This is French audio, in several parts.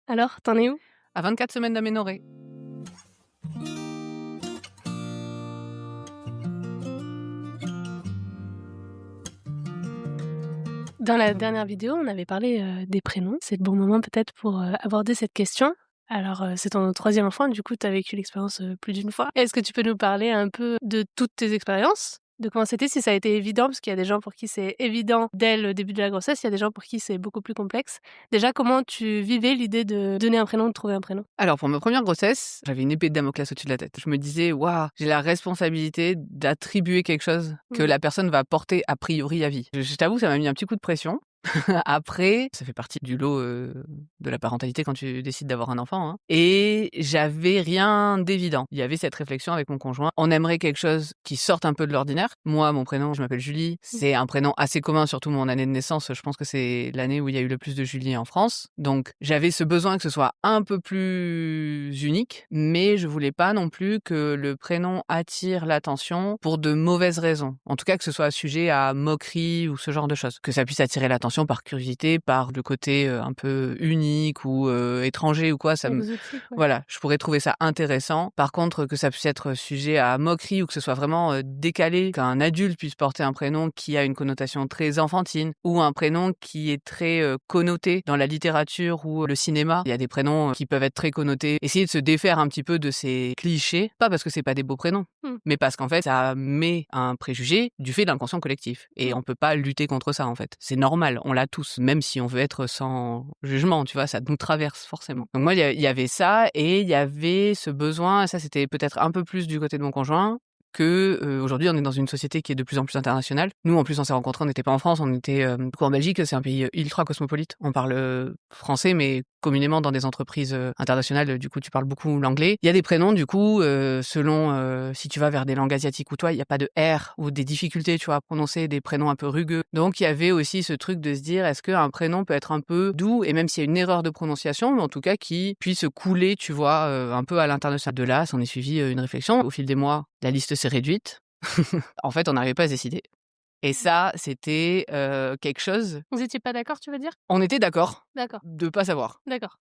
Alors, t'en es où? À 24 semaines d'aménorrhée. Dans la dernière vidéo, on avait parlé des prénoms. C'est le bon moment peut-être pour aborder cette question. Alors, c'est ton troisième enfant, du coup, tu as vécu l'expérience plus d'une fois. Est-ce que tu peux nous parler un peu de toutes tes expériences? De comment c'était, si ça a été évident, parce qu'il y a des gens pour qui c'est évident dès le début de la grossesse, il y a des gens pour qui c'est beaucoup plus complexe. Déjà, comment tu vivais l'idée de donner un prénom, de trouver un prénom? Alors, pour ma première grossesse, j'avais une épée de Damoclès au-dessus de la tête. Je me disais, waouh, j'ai la responsabilité d'attribuer quelque chose que la personne va porter a priori à vie. Je t'avoue, ça m'a mis un petit coup de pression. Après, ça fait partie du lot de la parentalité quand tu décides d'avoir un enfant. Hein. Et j'avais rien d'évident. Il y avait cette réflexion avec mon conjoint. On aimerait quelque chose qui sorte un peu de l'ordinaire. Moi, mon prénom, je m'appelle Julie. C'est un prénom assez commun, surtout mon année de naissance. Je pense que c'est l'année où il y a eu le plus de Julie en France. Donc, j'avais ce besoin que ce soit un peu plus unique, mais je voulais pas non plus que le prénom attire l'attention pour de mauvaises raisons. En tout cas, que ce soit sujet à moquerie ou ce genre de choses. Que ça puisse attirer l'attention par curiosité, par le côté un peu unique ou étranger ou quoi. Exotique, ouais. Voilà, je pourrais trouver ça intéressant. Par contre, que ça puisse être sujet à moquerie ou que ce soit vraiment décalé, qu'un adulte puisse porter un prénom qui a une connotation très enfantine ou un prénom qui est très connoté dans la littérature ou le cinéma. Il y a des prénoms qui peuvent être très connotés. Essayer de se défaire un petit peu de ces clichés, pas parce que c'est pas des beaux prénoms, mais parce qu'en fait, ça met un préjugé du fait de l'inconscient collectif. Et on peut pas lutter contre ça, en fait. C'est normal, on l'a tous, même si on veut être sans jugement, tu vois, ça nous traverse forcément. Donc moi, il y avait ça, et il y avait ce besoin, et ça c'était peut-être un peu plus du côté de mon conjoint, que aujourd'hui on est dans une société qui est de plus en plus internationale. Nous, en plus, on s'est rencontrés, on n'était pas en France, on était en Belgique. C'est un pays ultra cosmopolite. On parle français, mais communément dans des entreprises internationales. Du coup, tu parles beaucoup l'anglais. Il y a des prénoms, du coup, selon si tu vas vers des langues asiatiques ou toi, il n'y a pas de R ou des difficultés, tu vois, à prononcer des prénoms un peu rugueux. Donc, il y avait aussi ce truc de se dire, est-ce qu'un prénom peut être un peu doux, et même s'il y a une erreur de prononciation, mais en tout cas qui puisse couler, tu vois, un peu à l'international. De là, s'en est suivi une réflexion. Au fil des mois, la liste s'est réduite. En fait, on n'arrivait pas à se décider. Et ça, c'était quelque chose. Vous étiez pas d'accord, tu veux dire? On était d'accord D'accord, de pas savoir. d'accord.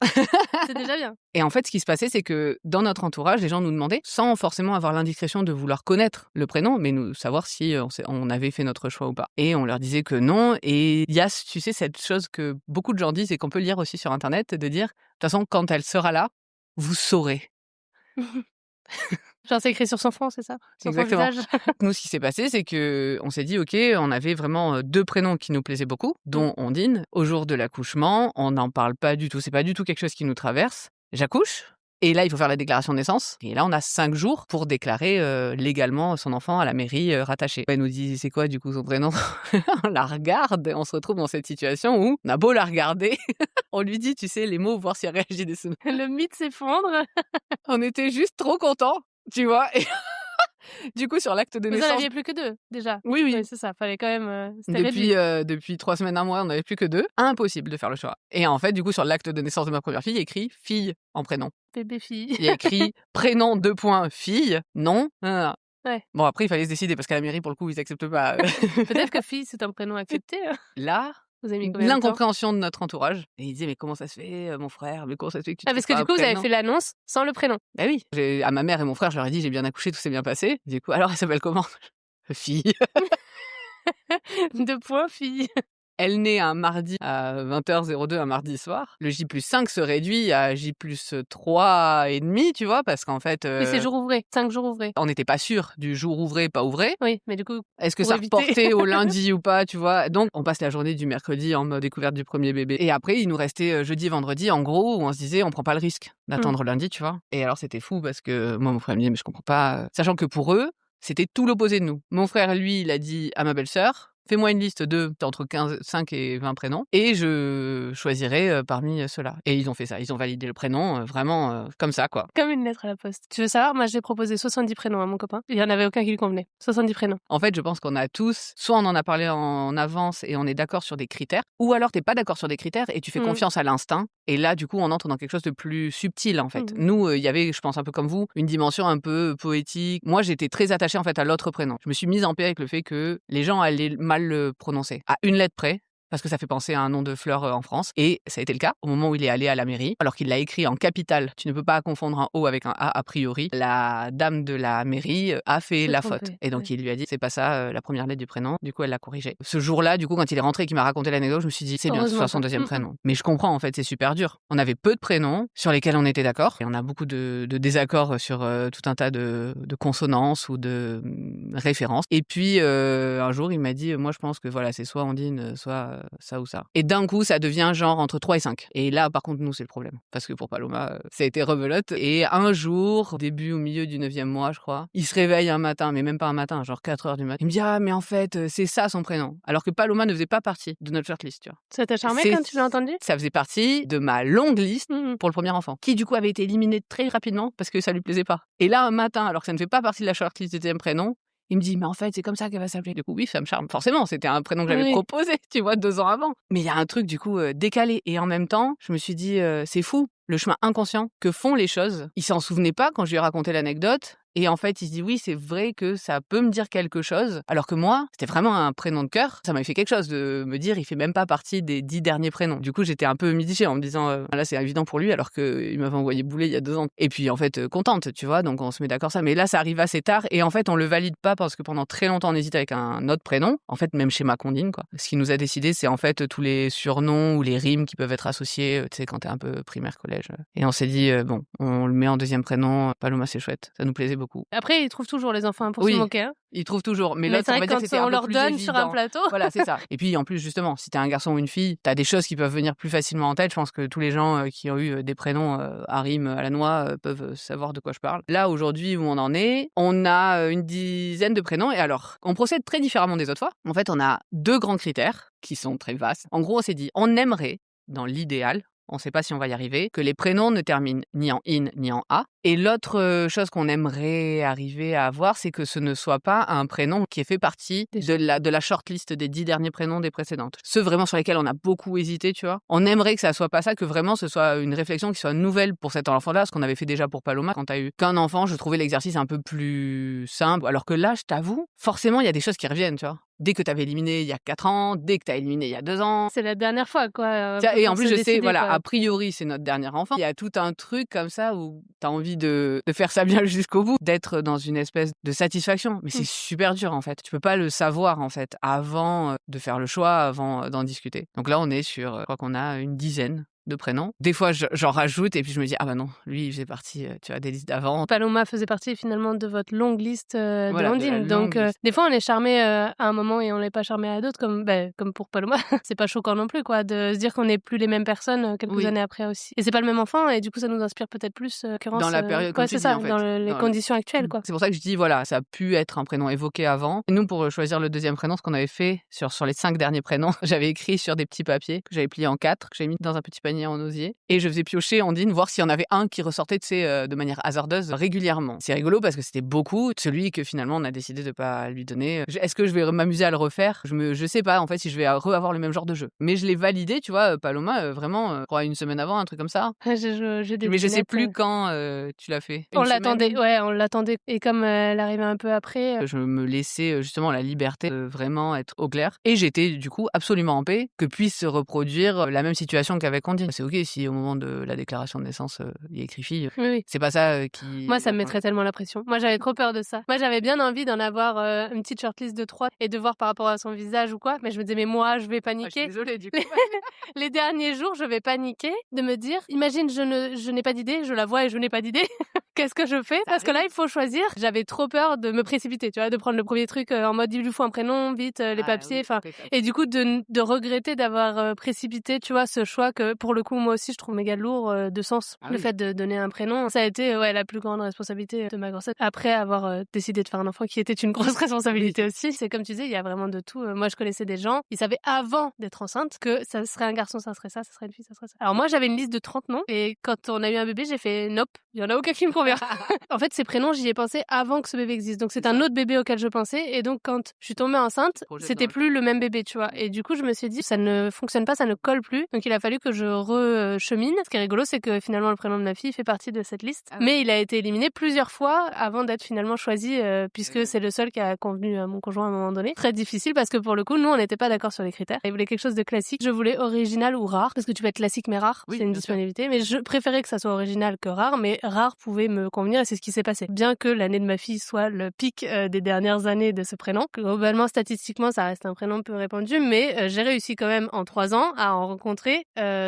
C'est déjà bien. Et en fait, ce qui se passait, c'est que dans notre entourage, les gens nous demandaient, sans forcément avoir l'indiscrétion de vouloir connaître le prénom, mais nous savoir si on avait fait notre choix ou pas. Et on leur disait que non. Et il y a, tu sais, cette chose que beaucoup de gens disent et qu'on peut lire aussi sur Internet, de dire, de toute façon, quand elle sera là, vous saurez. Genre, c'est écrit sur son front, c'est ça? Sur son Exactement. visage? Nous, ce qui s'est passé, c'est que on s'est dit, OK, on avait vraiment 2 prénoms qui nous plaisaient beaucoup, dont Ondine. Au jour de l'accouchement, on n'en parle pas du tout. C'est pas du tout quelque chose qui nous traverse. J'accouche. Et là, il faut faire la déclaration de naissance. Et là, on a 5 jours pour déclarer légalement son enfant à la mairie rattachée. Elle nous dit, c'est quoi du coup son prénom? On la regarde, on se retrouve dans cette situation où on a beau la regarder, on lui dit, tu sais, les mots, voir si elle réagit des secondes. Le mythe s'effondre. On était juste trop contents, tu vois. Et du coup, sur l'acte de Vous en naissance. aviez plus que 2, déjà? Oui, oui. Oui, c'est ça, fallait quand même, c'était réduit. Depuis 3 semaines, 1 mois, on n'avait plus que 2. Impossible de faire le choix. Et en fait, du coup, sur l'acte de naissance de ma première fille, il y a écrit « fille » en prénom. Bébé fille. Il y a écrit « prénom, fille, non ». Ouais. Bon, après, il fallait se décider, parce qu'à la mairie, pour le coup, ils acceptent pas. Peut-être que fille, c'est un prénom accepté, hein. Là, Vous avez mis combien de temps? l'incompréhension de notre entourage. Et ils disaient « mais comment ça se fait, mon frère? Mais comment ça se fait que tu Ah, trouves parce que pas du un coup, vous avez prénom ?» fait l'annonce sans le prénom? Bah oui. À ma mère et mon frère, je leur ai dit « j'ai bien accouché, tout s'est bien passé ». Du coup, alors elle s'appelle comment? Fille. 2 points, fille. Elle naît un mardi à 20h02, un mardi soir. Le J+5 se réduit à J+3 et demi, tu vois, parce qu'en fait, Oui, c'est jour ouvré, 5 jours ouvrés. on n'était pas sûr du jour ouvré, pas ouvré. Oui, mais du coup, Est-ce que pour ça éviter. reportait au lundi ou pas, tu vois? Donc, on passe la journée du mercredi en mode découverte du premier bébé. Et après, il nous restait jeudi et vendredi, en gros, où on se disait, on prend pas le risque d'attendre lundi, tu vois. Et alors, c'était fou parce que moi, mon frère me dit, mais je comprends pas. Sachant que pour eux, c'était tout l'opposé de nous. Mon frère, lui, il a dit à ma belle-sœur, fais-moi une liste entre 5 et 20 prénoms, et je choisirai parmi ceux-là. Et ils ont fait ça, ils ont validé le prénom, vraiment comme ça, quoi. Comme une lettre à la poste. Tu veux savoir? Moi, j'ai proposé 70 prénoms à mon copain. Il y en avait aucun qui lui convenait. 70 prénoms. En fait, je pense qu'on a tous, soit on en a parlé en avance et on est d'accord sur des critères, ou alors t'es pas d'accord sur des critères et tu fais confiance à l'instinct. Et là, du coup, on entre dans quelque chose de plus subtil, en fait. Nous, il y avait, je pense un peu comme vous, une dimension un peu poétique. Moi, j'étais très attachée en fait à l'autre prénom. Je me suis mise en paix avec le fait que les gens allaient mal le prononcer. À une lettre près, parce que ça fait penser à un nom de fleur en France. Et ça a été le cas au moment où il est allé à la mairie, alors qu'il l'a écrit en capital. Tu ne peux pas confondre un O avec un A priori. La dame de la mairie a fait la faute. Et donc il lui a dit, c'est pas ça la première lettre du prénom. Du coup, elle l'a corrigé. Ce jour-là, du coup, quand il est rentré et qu'il m'a raconté l'anecdote, je me suis dit, c'est bien, de faire son deuxième prénom. Mais je comprends, en fait, c'est super dur. On avait peu de prénoms sur lesquels on était d'accord. Et on a beaucoup de désaccords sur tout un tas de consonances ou de références. Et puis, un jour, il m'a dit, moi, je pense que voilà, c'est soit Ondine, soit ça ou ça. Et d'un coup, ça devient genre entre 3 et 5. Et là, par contre, nous, c'est le problème. Parce que pour Paloma, ça a été rebelote. Et un jour, au début, au milieu du 9e mois, je crois, il se réveille un matin, mais même pas un matin, genre 4 heures du matin. Il me dit, ah, mais en fait, c'est ça son prénom. Alors que Paloma ne faisait pas partie de notre shortlist, tu vois. Ça t'a charmé quand tu l'as entendu? Ça faisait partie de ma longue liste pour le premier enfant, qui du coup avait été éliminé très rapidement parce que ça lui plaisait pas. Et là, un matin, alors que ça ne fait pas partie de la shortlist du deuxième prénom, il me dit, mais en fait, c'est comme ça qu'elle va s'appeler. Du coup, oui, ça me charme. Forcément, c'était un prénom que j'avais proposé, tu vois, 2 ans avant. Mais il y a un truc, du coup, décalé. Et en même temps, je me suis dit, c'est fou, le chemin inconscient que font les choses. Il s'en souvenait pas quand je lui ai raconté l'anecdote. Et en fait, il se dit, oui, c'est vrai que ça peut me dire quelque chose. Alors que moi, c'était vraiment un prénom de cœur. Ça m'avait fait quelque chose de me dire, il fait même pas partie des 10 derniers prénoms. Du coup, j'étais un peu mitigée en me disant, là, c'est évident pour lui, alors qu'il m'avait envoyé bouler il y a 2 ans. Et puis, en fait, contente, tu vois, donc on se met d'accord ça. Mais là, ça arrive assez tard. Et en fait, on le valide pas parce que pendant très longtemps, on hésite avec un autre prénom. En fait, même chez Macondine, quoi. Ce qui nous a décidé, c'est en fait tous les surnoms ou les rimes qui peuvent être associés, tu sais, quand t'es un peu primaire, collège. Et on s'est dit, bon, on le met en deuxième prénom. Paloma, c'est chouette. Ça nous plaisait beaucoup. Après, ils trouvent toujours les enfants pour se moquer. Hein. Ils trouvent toujours. Mais c'est l'autre, on vrai va que dire que c'était quand un on peu leur plus donne évident. sur un plateau. Voilà, c'est ça. Et puis, en plus, justement, si t'es un garçon ou une fille, t'as des choses qui peuvent venir plus facilement en tête. Je pense que tous les gens qui ont eu des prénoms à rime à la noix peuvent savoir de quoi je parle. Là, aujourd'hui, où on en est, on a une dizaine de prénoms. Et alors, on procède très différemment des autres fois. En fait, on a 2 grands critères qui sont très vastes. En gros, on s'est dit, on aimerait, dans l'idéal, on ne sait pas si on va y arriver, que les prénoms ne terminent ni en in ni en a. Et l'autre chose qu'on aimerait arriver à avoir, c'est que ce ne soit pas un prénom qui ait fait partie de la shortlist des 10 derniers prénoms des précédentes. Ceux vraiment sur lesquels on a beaucoup hésité, tu vois. On aimerait que ça soit pas ça, que vraiment ce soit une réflexion qui soit nouvelle pour cet enfant-là, ce qu'on avait fait déjà pour Paloma. Quand t'as eu qu'un enfant, je trouvais l'exercice un peu plus simple. Alors que là, je t'avoue, forcément, il y a des choses qui reviennent, tu vois. Dès que t'avais éliminé il y a 4 ans, dès que t'as éliminé il y a 2 ans. C'est la dernière fois, quoi. Et en plus, je sais, voilà, a priori, c'est notre dernier enfant. Il y a tout un truc comme ça où t'as envie de faire ça bien jusqu'au bout, d'être dans une espèce de satisfaction. Mais c'est super dur, en fait. Tu peux pas le savoir, en fait, avant de faire le choix, avant d'en discuter. Donc là, on est sur, je crois qu'on a une dizaine de prénoms. Des fois, j'en rajoute et puis je me dis, ah bah non, lui, il faisait partie, tu vois, des listes d'avant. Paloma faisait partie finalement de votre longue liste de Ondine. Donc, des fois, on est charmé à un moment et on l'est pas charmé à d'autres, comme pour Paloma. C'est pas choquant non plus, quoi, de se dire qu'on n'est plus les mêmes personnes quelques années après aussi. Et c'est pas le même enfant et du coup, ça nous inspire peut-être plus dans la période, comme tu dis, en fait. dans les conditions actuelles, quoi. C'est pour ça que je dis, voilà, ça a pu être un prénom évoqué avant. Et nous, pour choisir le deuxième prénom, ce qu'on avait fait sur les 5 derniers prénoms, j'avais écrit sur des petits papiers que j'avais pliés en 4, que j'avais mis dans un petit panier en osier. Et je faisais piocher Ondine, voir s'il y en avait un qui ressortait, tu sais, de manière hasardeuse régulièrement. C'est rigolo parce que c'était beaucoup. Celui que finalement on a décidé de pas lui donner. Est-ce que je vais m'amuser à le refaire? Je sais pas en fait si je vais avoir le même genre de jeu. Mais je l'ai validé, tu vois, Paloma, vraiment, je crois une semaine avant, un truc comme ça. J'ai des mais je sais plus quand tu l'as fait. On l'attendait, on l'attendait. Et comme elle arrivait un peu après. Je me laissais justement la liberté de vraiment être au clair. Et j'étais du coup absolument en paix que puisse se reproduire la même situation qu'avec Ondine. C'est ok si au moment de la déclaration de naissance il y a écrit fille. Oui. C'est pas ça qui. Moi, ça me mettrait tellement la pression. Moi, j'avais trop peur de ça. Moi, j'avais bien envie d'en avoir une petite shortlist de 3 et de voir par rapport à son visage ou quoi. Mais je me disais, mais moi, je vais paniquer. Je suis désolée du coup. Les derniers jours, je vais paniquer de me dire, imagine, je n'ai pas d'idée, je la vois et je n'ai pas d'idée. Qu'est-ce que je fais? Parce que là, il faut choisir. J'avais trop peur de me précipiter, tu vois, de prendre le premier truc en mode il lui faut un prénom, vite, les papiers, enfin. Et du coup, de regretter d'avoir précipité, tu vois, ce choix que pour le coup, moi aussi, je trouve méga lourd de sens. Le fait de donner un prénom, ça a été la plus grande responsabilité de ma grossesse. Après avoir décidé de faire un enfant qui était une grosse responsabilité aussi. C'est comme tu disais, il y a vraiment de tout. Moi, je connaissais des gens, ils savaient avant d'être enceinte que ça serait un garçon, ça serait ça serait une fille, ça serait ça. Alors moi, j'avais une liste de 30 noms et quand on a eu un bébé, j'ai fait nope, il y en a aucun qui me convient. bien. En fait, ces prénoms, j'y ai pensé avant que ce bébé existe. Donc, c'est un autre bébé auquel je pensais. Et donc, quand je suis tombée enceinte, c'était plus le même bébé, tu vois. Et du coup, je me suis dit, ça ne fonctionne pas, ça ne colle plus. Donc, il a fallu que je rechemine. Ce qui est rigolo, c'est que finalement, le prénom de ma fille fait partie de cette liste. Mais il a été éliminé plusieurs fois avant d'être finalement choisi, puisque c'est le seul qui a convenu à mon conjoint à un moment donné. Très difficile parce que pour le coup, nous, on n'était pas d'accord sur les critères. Il voulait quelque chose de classique. Je voulais original ou rare, parce que tu peux être classique mais rare. C'est une disponibilité. Mais je préférais que ça soit original que rare, mais rare pouvait me convenir et c'est ce qui s'est passé. Bien que l'année de ma fille soit le pic des dernières années de ce prénom, que globalement, statistiquement, ça reste un prénom peu répandu, mais j'ai réussi quand même en 3 ans à en rencontrer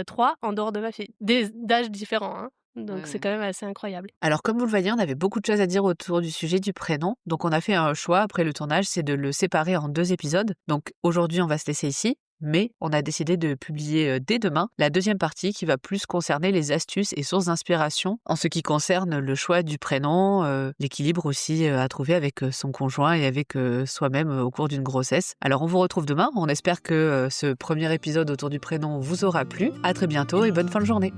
3 en dehors de ma fille. D'âges différents, hein. Donc c'est quand même assez incroyable. Alors comme vous le voyez, on avait beaucoup de choses à dire autour du sujet du prénom. Donc on a fait un choix après le tournage, c'est de le séparer en 2 épisodes. Donc aujourd'hui, on va se laisser ici. Mais on a décidé de publier dès demain la deuxième partie qui va plus concerner les astuces et sources d'inspiration en ce qui concerne le choix du prénom, l'équilibre aussi à trouver avec son conjoint et avec soi-même au cours d'une grossesse. Alors on vous retrouve demain, on espère que ce premier épisode autour du prénom vous aura plu. À très bientôt et bonne fin de journée.